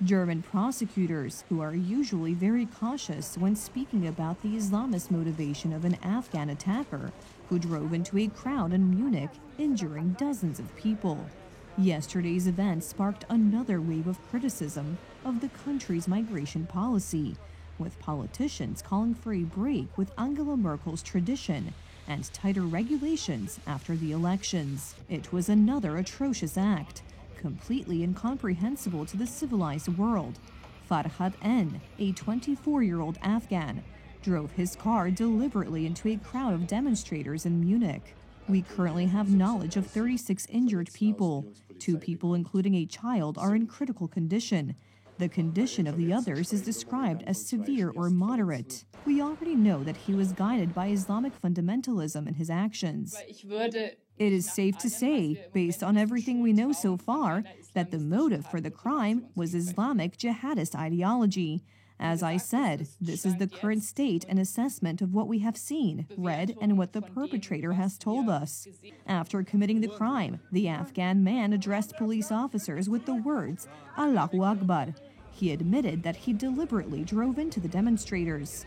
German prosecutors, who are usually very cautious when speaking about the Islamist motivation of an Afghan attacker who drove into a crowd in Munich, injuring dozens of people. Yesterday's event sparked another wave of criticism of the country's migration policy, with politicians calling for a break with Angela Merkel's tradition and tighter regulations after the elections. It was another atrocious act, completely incomprehensible to the civilized world. Farhad N., a 24-year-old Afghan, drove his car deliberately into a crowd of demonstrators in Munich. We currently have knowledge of 36 injured people. 2 people, including a child, are in critical condition. The condition of the others is described as severe or moderate. We already know that he was guided by Islamic fundamentalism in his actions. It is safe to say, based on everything we know so far, that the motive for the crime was Islamic jihadist ideology. As I said, this is the current state and assessment of what we have seen, read, and what the perpetrator has told us. After committing the crime, the Afghan man addressed police officers with the words, Allahu Akbar. He admitted that he deliberately drove into the demonstrators.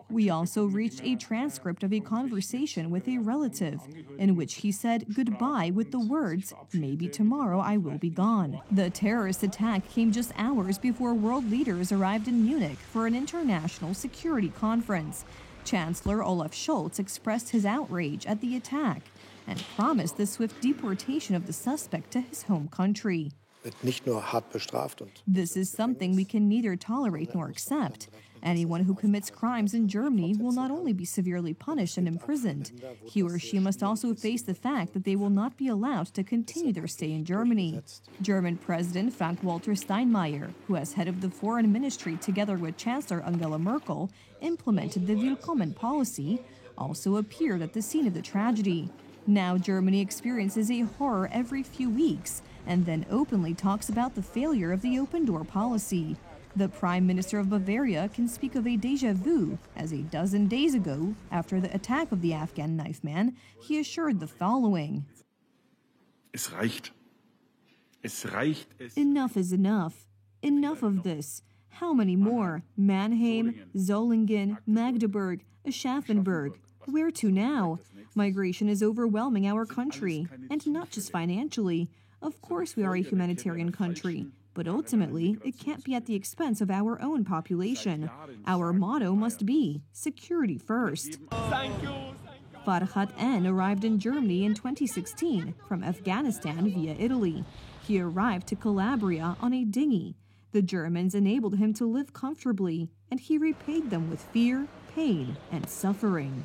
We also reached a transcript of a conversation with a relative in which he said goodbye with the words, maybe tomorrow I will be gone. The terrorist attack came just hours before world leaders arrived in Munich for an international security conference. Chancellor Olaf Scholz expressed his outrage at the attack and promised the swift deportation of the suspect to his home country. This is something we can neither tolerate nor accept. Anyone who commits crimes in Germany will not only be severely punished and imprisoned, he or she must also face the fact that they will not be allowed to continue their stay in Germany. German President Frank-Walter Steinmeier, who as head of the foreign ministry together with Chancellor Angela Merkel implemented the Willkommen policy, also appeared at the scene of the tragedy. Now Germany experiences a horror every few weeks and then openly talks about the failure of the open door policy. The Prime Minister of Bavaria can speak of a déjà vu, as a dozen days ago, after the attack of the Afghan knife man, he assured the following. Es reicht. Es reicht. Enough is enough. Enough of this. How many more? Mannheim, Solingen, Magdeburg, Aschaffenburg. Where to now? Migration is overwhelming our country, and not just financially. Of course we are a humanitarian country, but ultimately it can't be at the expense of our own population. Our motto must be security first. Farhad N. arrived in Germany in 2016 from Afghanistan via Italy. He arrived to Calabria on a dinghy. The Germans enabled him to live comfortably, and he repaid them with fear, pain, and suffering.